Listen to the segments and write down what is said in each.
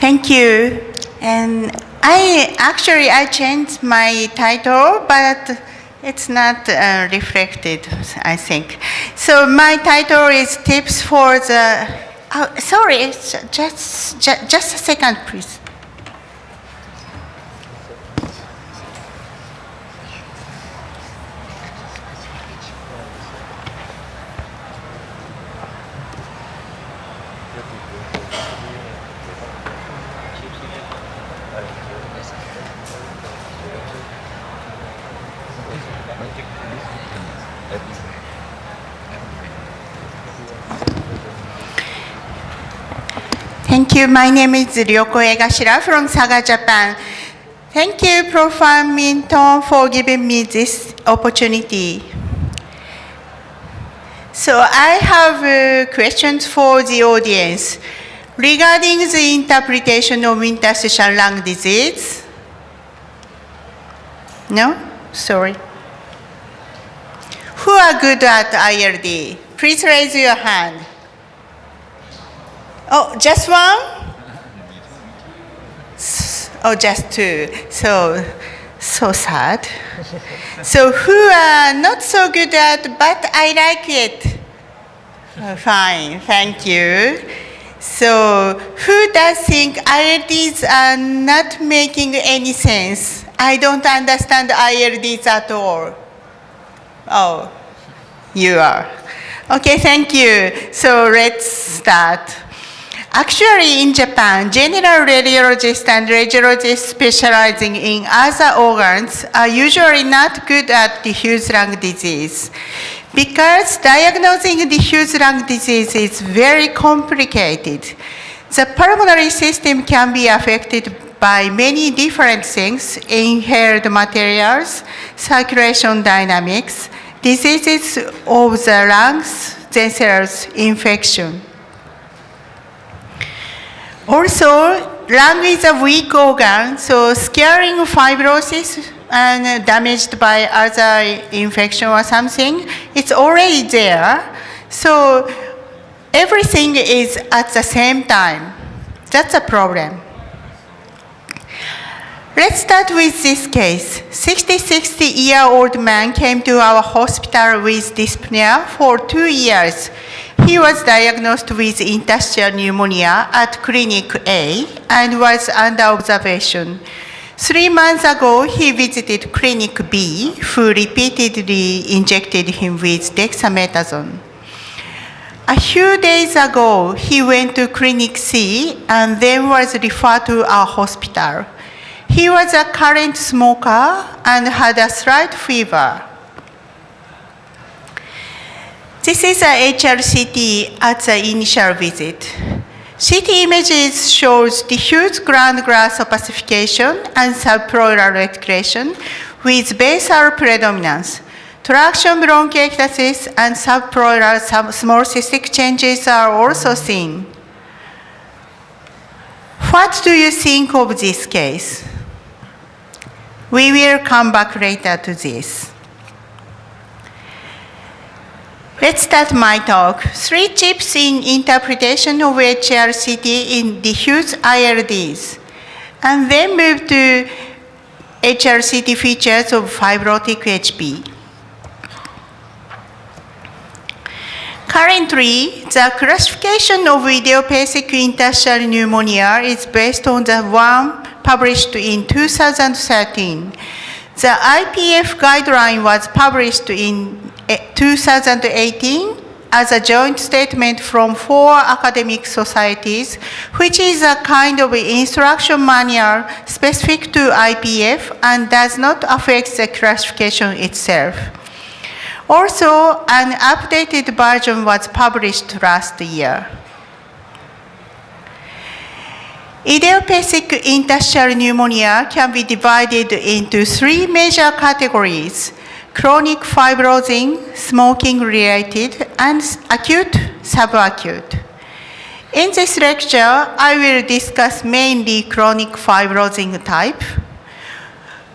Thank you. And I changed my title, but it's not reflected, I think. So my title is Tips for the. Oh, sorry, just a second, please. Thank you. My name is Ryoko Egashira from Saga, Japan. Thank you, Prof. Minton, for giving me this opportunity. So I have questions for the audience regarding the interpretation of interstitial lung disease. No? Sorry. Who are good at ILD? Please raise your hand. Oh, just one? Oh, just two. So sad. So who are not so good at, but I like it? Oh, fine, thank you. So who does think ILDs are not making any sense? I don't understand ILDs at all. Oh, you are. Okay, thank you. So let's start. Actually, in Japan, general radiologists and radiologists specializing in other organs are usually not good at diffuse lung disease because diagnosing diffuse lung disease is very complicated. The pulmonary system can be affected by many different things: inhaled materials, circulation dynamics, diseases of the lungs, then cells, infection. Also, lung is a weak organ, so scarring, fibrosis, and damaged by other infection or something, it's already there. So everything is at the same time. That's a problem. Let's start with this case. 66-year-old man came to our hospital with dyspnea for 2 years. He was diagnosed with interstitial pneumonia at Clinic A and was under observation. 3 months ago, he visited Clinic B, who repeatedly injected him with dexamethasone. A few days ago, he went to Clinic C and then was referred to our hospital. He was a current smoker and had a slight fever. This is a HRCT at the initial visit. CT images shows diffuse ground glass opacification and subpleural reticulation with basal predominance. Traction bronchiectasis and subpleural small cystic changes are also seen. What do you think of this case? We will come back later to this. Let's start my talk. 3 tips in interpretation of HRCT in diffuse ILDs, and then move to HRCT features of fibrotic HP. Currently, the classification of idiopathic interstitial pneumonia is based on the one published in 2013. The IPF guideline was published in 2018 as a joint statement from 4 academic societies, which is a kind of instruction manual specific to IPF and does not affect the classification itself. Also, an updated version was published last year. Idiopathic interstitial pneumonia can be divided into 3 major categories: chronic fibrosing, smoking-related, and acute, subacute. In this lecture, I will discuss mainly chronic fibrosing type.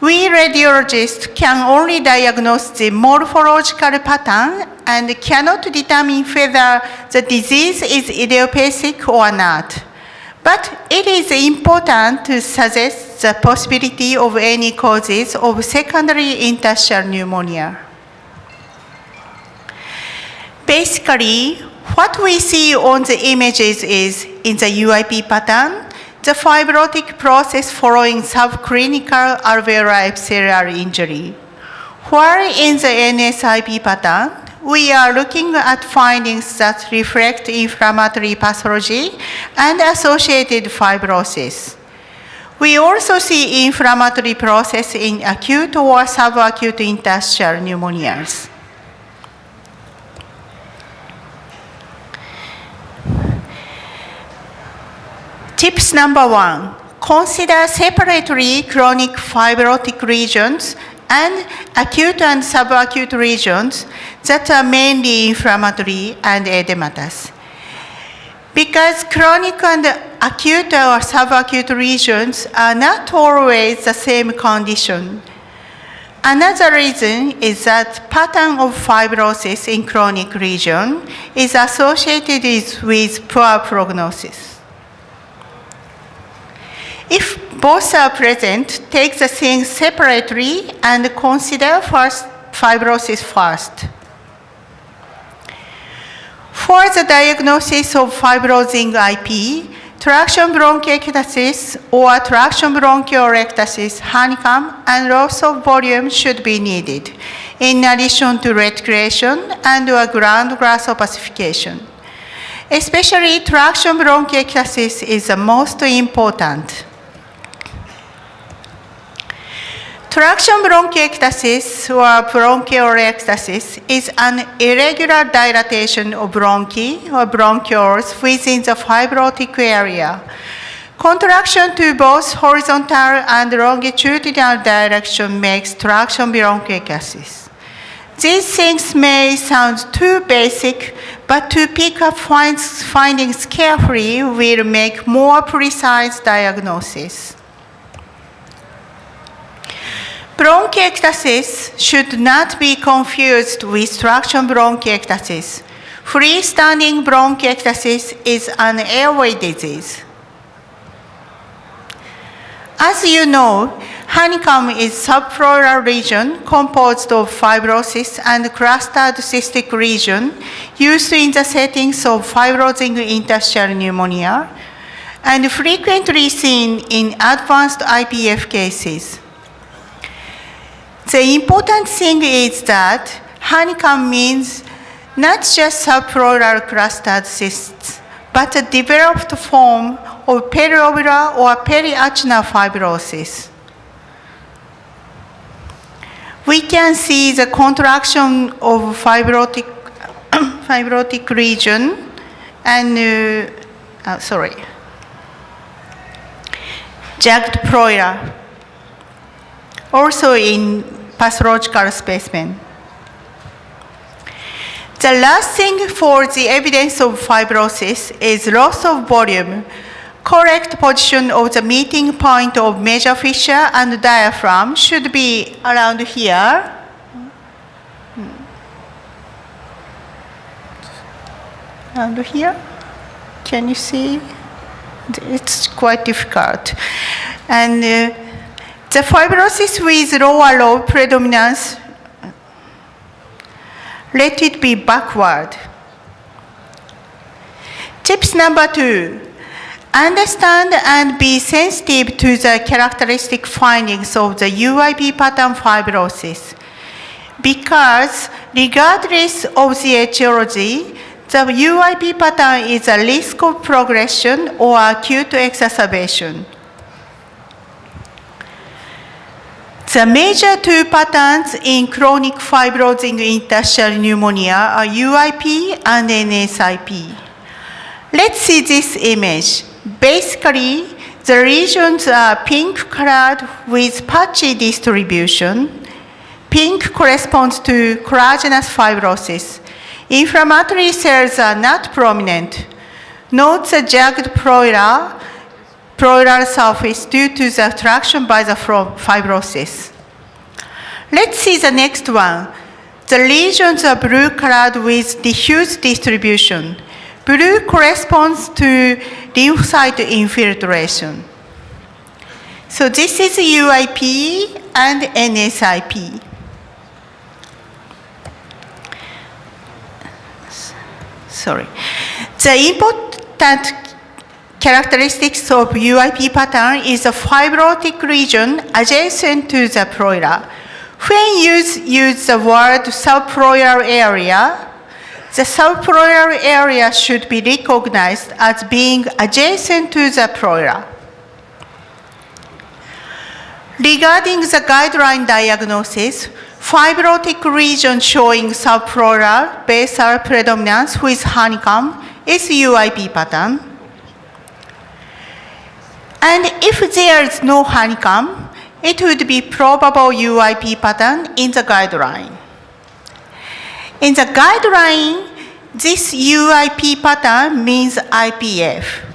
We radiologists can only diagnose the morphological pattern and cannot determine whether the disease is idiopathic or not. But it is important to suggest the possibility of any causes of secondary interstitial pneumonia. Basically, what we see on the images is, in the UIP pattern, the fibrotic process following subclinical alveolar epithelial injury. While in the NSIP pattern, we are looking at findings that reflect inflammatory pathology and associated fibrosis. We also see inflammatory process in acute or subacute interstitial pneumonias. Tips number 1, consider separately chronic fibrotic regions and acute and subacute regions that are mainly inflammatory and edematous. Because chronic and acute or subacute regions are not always the same condition. Another reason is that pattern of fibrosis in chronic region is associated with poor prognosis. If both are present, take the things separately and consider fibrosis first. For the diagnosis of fibrosing IP, traction bronchiectasis or traction bronchiorhectasis, honeycomb, and loss of volume should be needed, in addition to reticulation and or ground glass opacification. Especially traction bronchiectasis is the most important. Traction bronchiectasis or bronchiorhectasis is an irregular dilatation of bronchi or bronchioles within the fibrotic area. Contraction to both horizontal and longitudinal direction makes traction bronchiectasis. These things may sound too basic, but to pick up findings carefully will make more precise diagnosis. Bronchiectasis should not be confused with traction bronchiectasis. Freestanding bronchiectasis is an airway disease. As you know, honeycomb is subpleural region composed of fibrosis and clustered cystic region used in the settings of fibrosing interstitial pneumonia and frequently seen in advanced IPF cases. The important thing is that honeycomb means not just subpleural clustered cysts, but a developed form of periovular or periachenar fibrosis. We can see the contraction of fibrotic region and, jagged pleura, also in pathological specimen. The last thing for the evidence of fibrosis is loss of volume. Correct position of the meeting point of major fissure and diaphragm should be around here. Around here? Can you see? It's quite difficult. And the fibrosis with lower lobe predominance, let it be backward. Tips number 2, understand and be sensitive to the characteristic findings of the UIP pattern fibrosis. Because regardless of the etiology, the UIP pattern is a risk of progression or acute exacerbation. The major two patterns in chronic fibrosing interstitial pneumonia are UIP and NSIP. Let's see this image. Basically, the regions are pink colored with patchy distribution. Pink corresponds to collagenous fibrosis. Inflammatory cells are not prominent. Note the jagged pleural surface due to the traction by the fibrosis. Let's see the next one. The lesions are blue colored with diffuse distribution. Blue corresponds to lymphocyte infiltration. So this is UIP and NSIP. Sorry. The important characteristics of UIP pattern is a fibrotic region adjacent to the pleura. When you use the word subpleural area, the subpleural area should be recognized as being adjacent to the pleura. Regarding the guideline diagnosis, fibrotic region showing subpleural basal predominance with honeycomb is UIP pattern. And if there is no honeycomb, it would be probable UIP pattern in the guideline. In the guideline, this UIP pattern means IPF,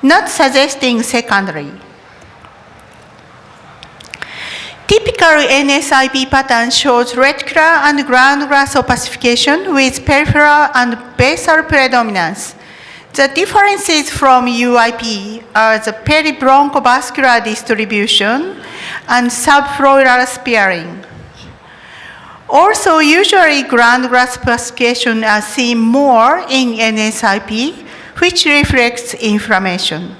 not suggesting secondary. Typical NSIP pattern shows reticular and granular opacification with peripheral and basal predominance. The differences from UIP are the peribronchovascular distribution and subpleural sparing. Also, usually granular opacification are seen more in NSIP, which reflects inflammation.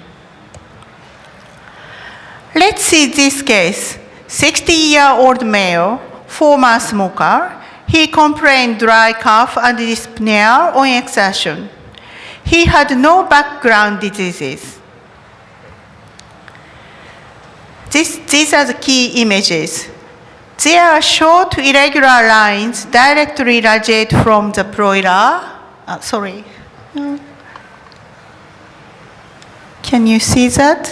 Let's see this case. 60-year-old male, former smoker. He complained dry cough and dyspnea on exertion. He had no background diseases. These are the key images. There are short irregular lines directly radiate from the pleura. Can you see that?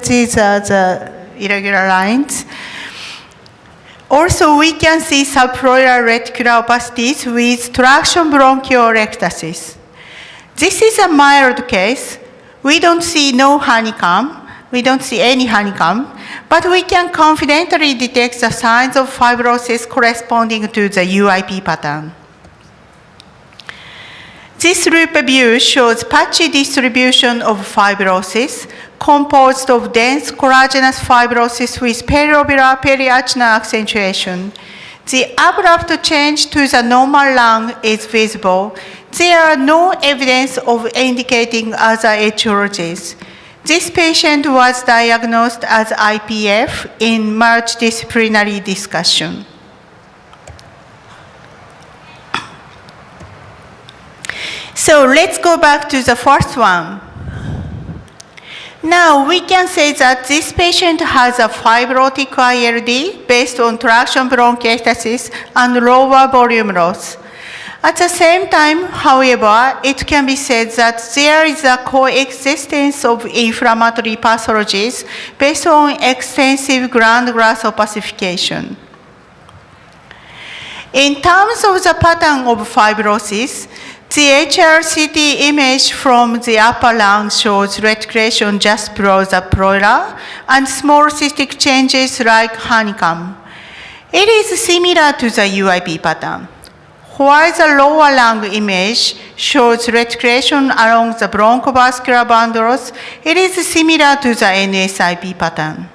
These are the irregular lines. Also, we can see subpleural reticular opacities with traction bronchiorhectasis. This is a mild case. We don't see no honeycomb. We don't see any honeycomb, but we can confidently detect the signs of fibrosis corresponding to the UIP pattern. This loop view shows patchy distribution of fibrosis composed of dense collagenous fibrosis with periovular periacinar accentuation. The abrupt change to the normal lung is visible. There are no evidence of indicating other etiologies. This patient was diagnosed as IPF in multidisciplinary discussion. So let's go back to the first one. Now we can say that this patient has a fibrotic ILD based on traction bronchiectasis and lower volume loss. At the same time, however, it can be said that there is a coexistence of inflammatory pathologies based on extensive granular opacification. In terms of the pattern of fibrosis, the HRCT image from the upper lung shows reticulation just below the pleura and small cystic changes like honeycomb. It is similar to the UIP pattern. While the lower lung image shows reticulation along the bronchovascular bundles, it is similar to the NSIP pattern.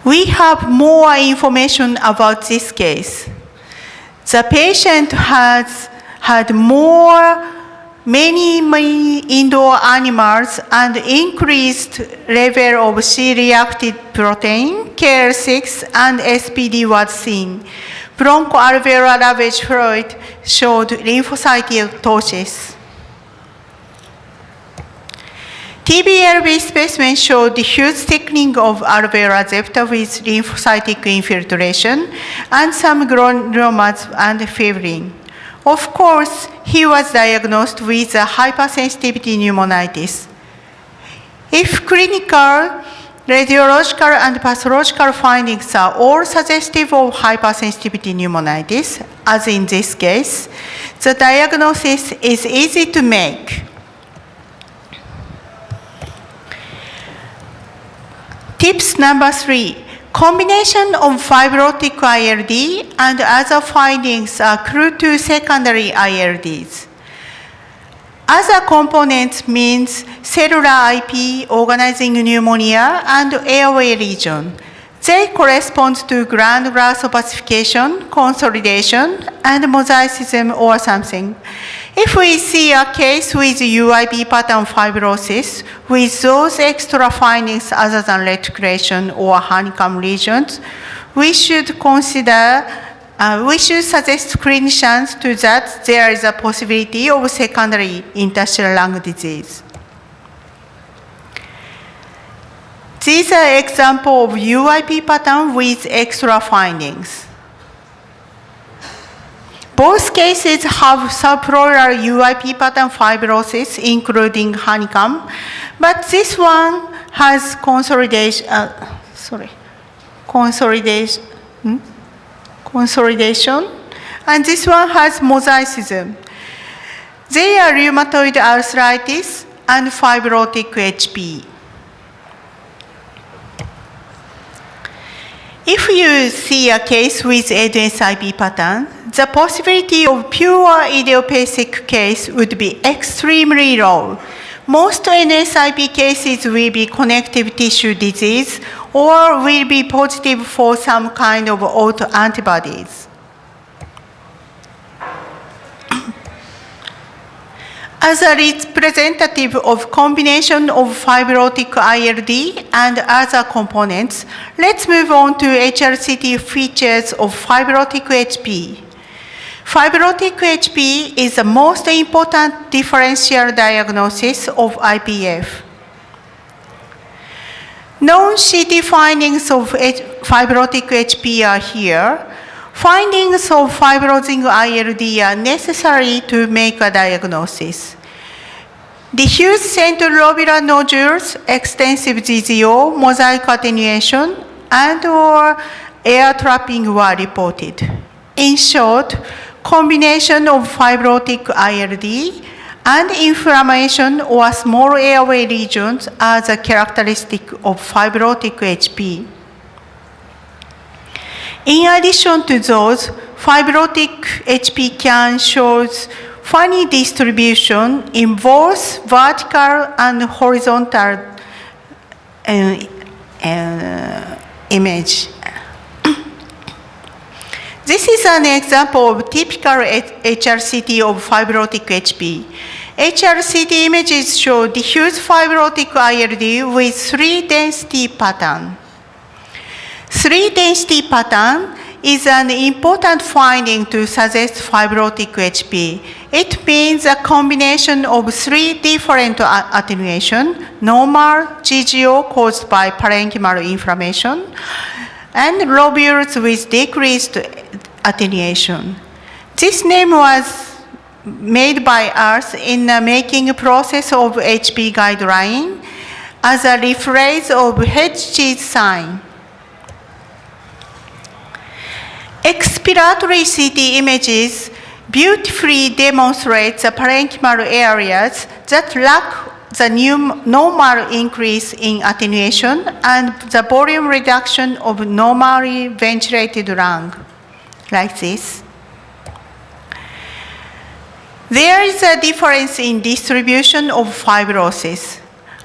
We have more information about this case. The patient has had many indoor animals and increased level of C-reactive protein, KL6, and SPD was seen. Bronchoalveolar lavage fluid showed lymphocytosis. TBLB specimen showed diffuse thickening of alveolar septa with lymphocytic infiltration and some granulomas and fibrin. Of course, he was diagnosed with a hypersensitivity pneumonitis. If clinical, radiological, and pathological findings are all suggestive of hypersensitivity pneumonitis, as in this case, the diagnosis is easy to make. Tips number 3. Combination of fibrotic ILD and other findings are accrue to secondary ILDs. Other components means cellular IP, organizing pneumonia, and airway lesion. They correspond to glandular opacification, consolidation, and mosaicism or something. If we see a case with UIP pattern fibrosis with those extra findings other than reticulation or honeycomb lesions, we should suggest clinicians to that there is a possibility of secondary interstitial lung disease. These are examples of UIP pattern with extra findings. Both cases have subpleural UIP pattern fibrosis, including honeycomb, but this one has consolidation, and this one has mosaicism. They are rheumatoid arthritis and fibrotic HP. If you see a case with NSIP pattern, the possibility of pure idiopathic case would be extremely low. Most NSIP cases will be connective tissue disease or will be positive for some kind of autoantibodies. As a representative of combination of fibrotic ILD and other components, let's move on to HRCT features of fibrotic HP. Fibrotic HP is the most important differential diagnosis of IPF. Known CT findings of fibrotic HP are here. Findings of fibrosing ILD are necessary to make a diagnosis. Diffuse centrolobular nodules, extensive GZO, mosaic attenuation, and/or air trapping were reported. In short, combination of fibrotic ILD and inflammation or small airway lesions are the characteristic of fibrotic HP. In addition to those, fibrotic HP can show funny distribution in both vertical and horizontal image. This is an example of typical HRCT of fibrotic HP. HRCT images show diffuse fibrotic ILD with 3-density pattern. 3-density pattern is an important finding to suggest fibrotic HP. It means a combination of 3 different attenuation, normal, GGO caused by parenchymal inflammation, and lobules with decreased attenuation. This name was made by us in the making process of HP guideline as a rephrase of Hedges sign. Expiratory CT images beautifully demonstrate the parenchymal areas that lack the normal increase in attenuation and the volume reduction of normally ventilated lung, like this. There is a difference in distribution of fibrosis.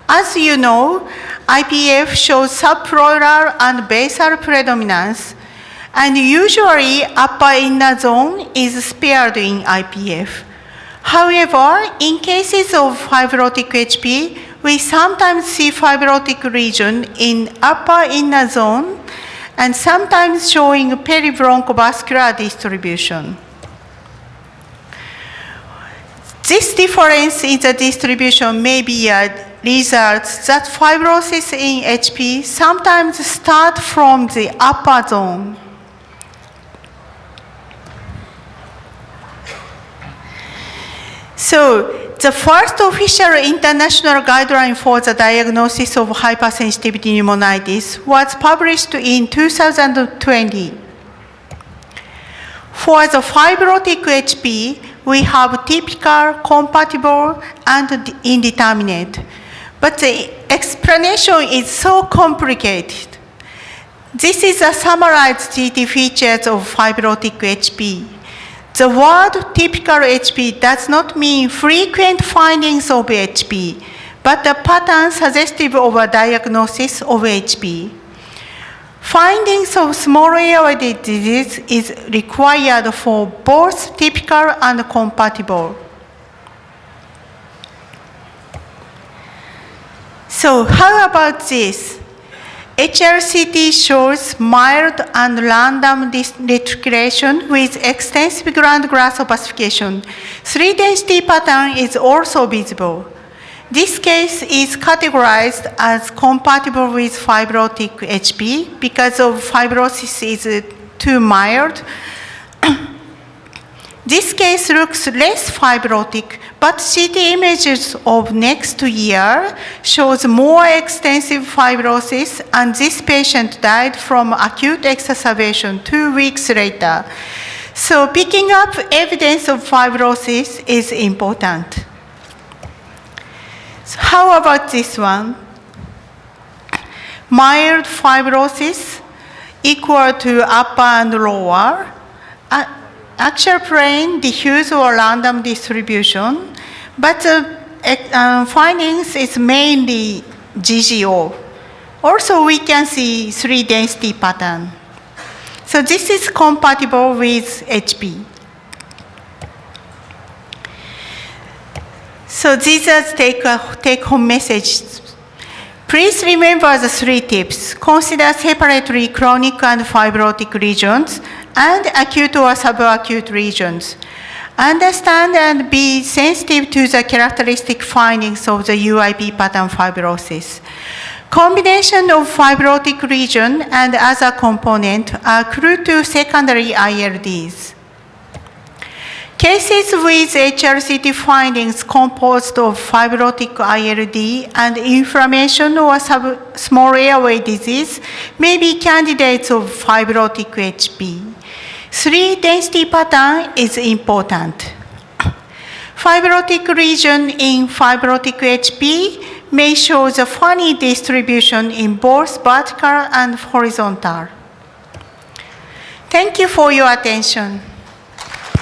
As you know, IPF shows subpleural and basal predominance, and usually upper inner zone is spared in IPF. However, in cases of fibrotic HP, we sometimes see fibrotic region in upper inner zone and sometimes showing peribronchovascular distribution. This difference in the distribution may be a result that fibrosis in HP sometimes start from the upper zone. So, the first official international guideline for the diagnosis of hypersensitivity pneumonitis was published in 2020. For the fibrotic HP, we have typical, compatible, and indeterminate. But the explanation is so complicated. This is a summarized GT features of fibrotic HP. The word typical HP does not mean frequent findings of HP, but a pattern suggestive of a diagnosis of HP. Findings of small airway disease is required for both typical and compatible. So how about this? HRCT shows mild and random reticulation with extensive ground glass opacification. 3-density pattern is also visible. This case is categorized as compatible with fibrotic HP because of fibrosis is too mild. This case looks less fibrotic, but CT images of next year shows more extensive fibrosis, and this patient died from acute exacerbation 2 weeks later. So picking up evidence of fibrosis is important. So how about this one? Mild fibrosis equal to upper and lower. Axial plane, diffuse or random distribution, but findings is mainly GGO. Also, we can see 3-density pattern. So this is compatible with HP. So these are take-home messages. Please remember the 3 tips. Consider separately chronic and fibrotic regions and acute or subacute regions. Understand and be sensitive to the characteristic findings of the UIP pattern fibrosis. Combination of fibrotic region and other component are clue to secondary ILDs. Cases with HRCT findings composed of fibrotic ILD and inflammation or small airway disease may be candidates of fibrotic HP. 3-density pattern is important. Fibrotic region in fibrotic HP may show the funny distribution in both vertical and horizontal. Thank you for your attention.